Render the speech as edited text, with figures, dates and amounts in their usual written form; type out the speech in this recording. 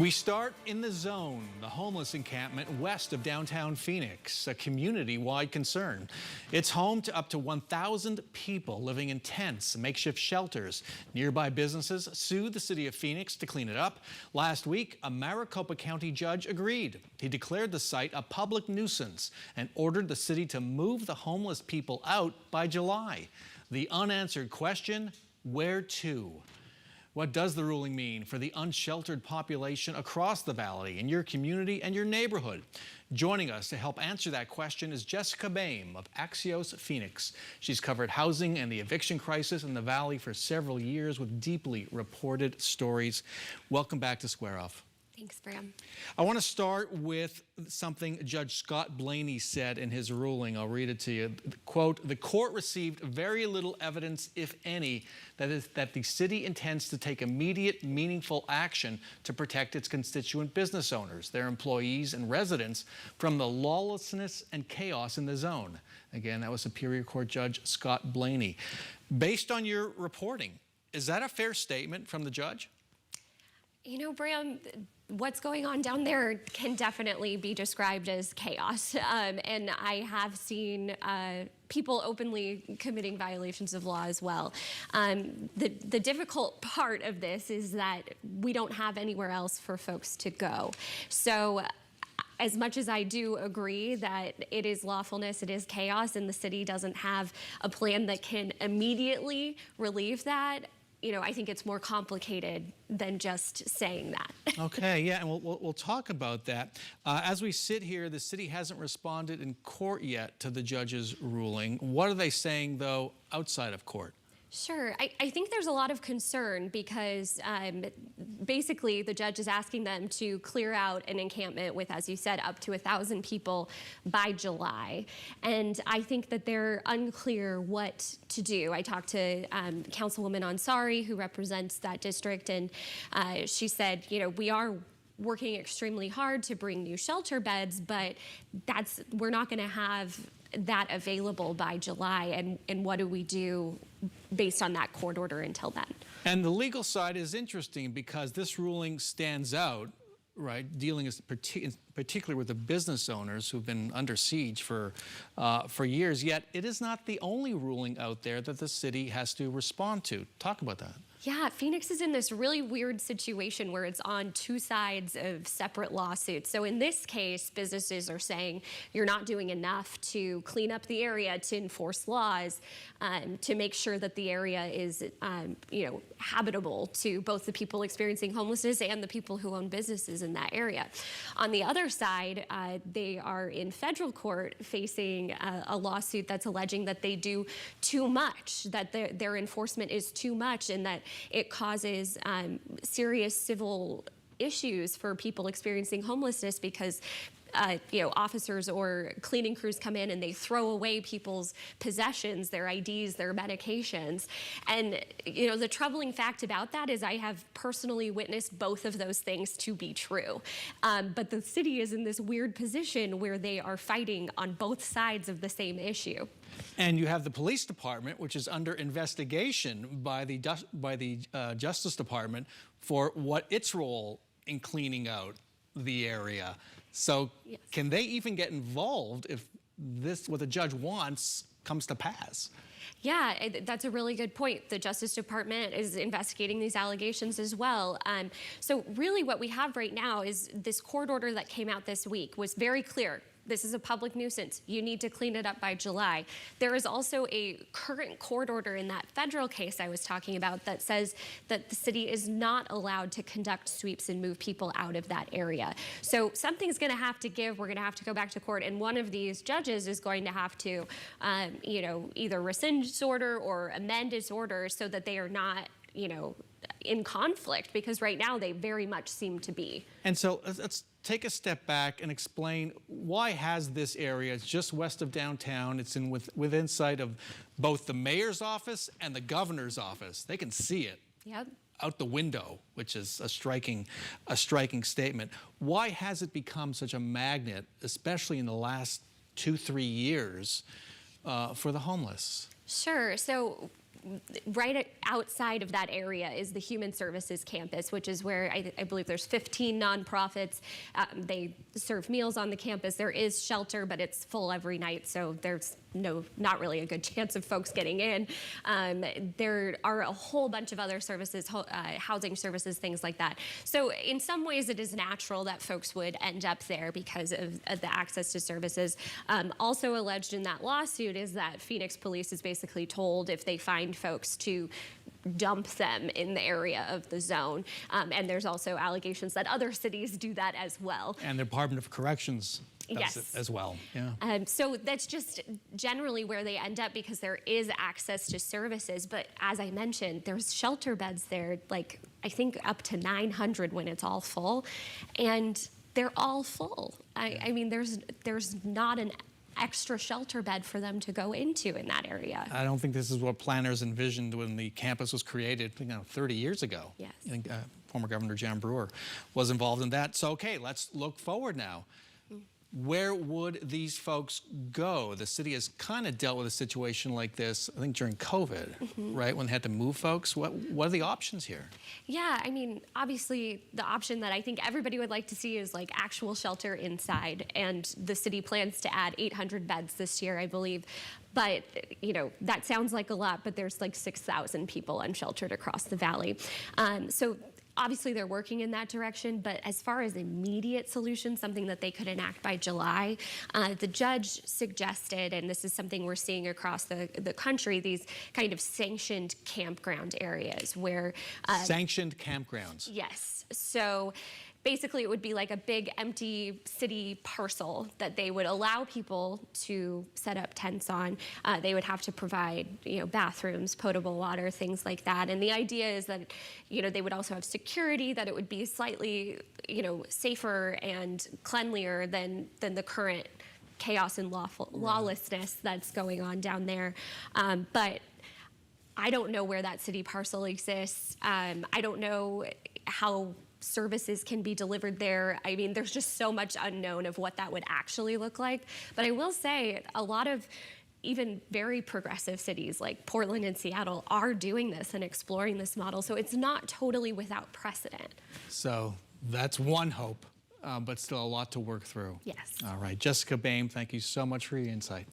We start in the zone, the homeless encampment west of downtown Phoenix, a community-wide concern. It's home to up to 1,000 people living in tents and makeshift shelters. Nearby businesses sued the city of Phoenix to clean it up. Last week, a Maricopa County judge agreed. He declared the site a public nuisance and ordered the city to move the homeless people out by July. The unanswered question, where to? What does the ruling mean for the unsheltered population across the valley, in your community and your neighborhood? Joining us to help answer that question is Jessica Boehm of Axios Phoenix. She's covered housing and the eviction crisis in the valley for several years with deeply reported stories. Welcome back to Square Off. Thanks, Bram. I want to start with something Judge Scott Blaney said in his ruling. I'll read it to you. Quote, "The court received very little evidence, if any, that the city intends to take immediate, meaningful action to protect its constituent business owners, their employees and residents from the lawlessness and chaos in the zone." Again, that was Superior Court Judge Scott Blaney. Based on your reporting, is that a fair statement from the judge? You know, Bram, what's going on down there can definitely be described as chaos. And I have seen people openly committing violations of law as well. The difficult part of this is that we don't have anywhere else for folks to go. So as much as I do agree that it is lawfulness, it is chaos, and the city doesn't have a plan that can immediately relieve that, you know, I think it's more complicated than just saying that. Okay, yeah, and we'll talk about that. As we sit here, the city hasn't responded in court yet to the judge's ruling. What are they saying, though, outside of court? Sure. I think there's a lot of concern because basically the judge is asking them to clear out an encampment with, as you said, up to 1,000 people by July. And I think that they're unclear what to do. I talked to Councilwoman Ansari, who represents that district, and she said, you know, we are working extremely hard to bring new shelter beds, but we're not going to have that available by July, and what do we do based on that court order until then? And the legal side is interesting because this ruling stands out, right, dealing particularly with the business owners who've been under siege for years, yet it is not the only ruling out there that the city has to respond to. Talk about that. Yeah, Phoenix is in this really weird situation where it's on two sides of separate lawsuits. So in this case, businesses are saying you're not doing enough to clean up the area, to enforce laws, to make sure that the area is, you know, habitable to both the people experiencing homelessness and the people who own businesses in that area. On the other side, they are in federal court facing a lawsuit that's alleging that they do too much, that their enforcement is too much, and that it causes serious civil issues for people experiencing homelessness because you know, officers or cleaning crews come in and they throw away people's possessions, their IDs, their medications. And, you know, the troubling fact about that is I have personally witnessed both of those things to be true. But the city is in this weird position where they are fighting on both sides of the same issue. And you have the police department, which is under investigation by the Justice Department for what its role in cleaning out the area. So yes. Can they even get involved if what the judge wants comes to pass? Yeah, that's a really good point. The Justice Department is investigating these allegations as well. So really what we have right now is this court order that came out this week was very clear. This is a public nuisance. You need to clean it up by July. There is also a current court order in that federal case I was talking about that says that the city is not allowed to conduct sweeps and move people out of that area. So something's going to have to give. We're going to have to go back to court, and one of these judges is going to have to, you know, either rescind its order or amend its order so that they are not, you know, in conflict, because right now they very much seem to be. And so let's take a step back and explain why has this area, it's just west of downtown, it's within sight of both the mayor's office and the governor's office. They can see it. Yep. Out the window, which is a striking statement. Why has it become such a magnet, especially in the last 2-3 years, for the homeless? Sure. So right outside of that area is the Human Services Campus, which is where I believe there's 15 nonprofits. They serve meals on the campus. There is shelter, but it's full every night, so there's not really a good chance of folks getting in. There are a whole bunch of other services, housing services, things like that. So in some ways it is natural that folks would end up there because of the access to services. Also alleged in that lawsuit is that Phoenix police is basically told if they find folks to dump them in the area of the zone. And there's also allegations that other cities do that as well. And the Department of Corrections does yes. it as well. Yeah. So that's just generally where they end up because there is access to services. But as I mentioned, there's shelter beds there, like I think up to 900 when it's all full. And they're all full. I mean, there's not an extra shelter bed for them to go into in that area. I don't think this is what planners envisioned when the campus was created, 30 years ago. Yes. I think former Governor Jan Brewer was involved in that. So, okay, let's look forward now. Where would these folks go? The city has kind of dealt with a situation like this, I think, during COVID, right? When they had to move folks. What are the options here? Yeah, I mean, obviously, the option that I think everybody would like to see is like actual shelter inside. And the city plans to add 800 beds this year, I believe. But, that sounds like a lot, but there's like 6,000 people unsheltered across the valley. So obviously, they're working in that direction, but as far as immediate solutions, something that they could enact by July, the judge suggested, and this is something we're seeing across the country, these kind of sanctioned campground areas where... sanctioned campgrounds? Yes. So basically, it would be like a big empty city parcel that they would allow people to set up tents on. They would have to provide, bathrooms, potable water, things like that. And the idea is that, they would also have security, that it would be slightly, safer and cleanlier than the current chaos and lawlessness that's going on down there. But I don't know where that city parcel exists. I don't know how services can be delivered there. I mean, there's just so much unknown of what that would actually look like. But I will say a lot of even very progressive cities like Portland and Seattle are doing this and exploring this model. So it's not totally without precedent. So that's one hope, but still a lot to work through. Yes. All right. Jessica Boehm, thank you so much for your insight.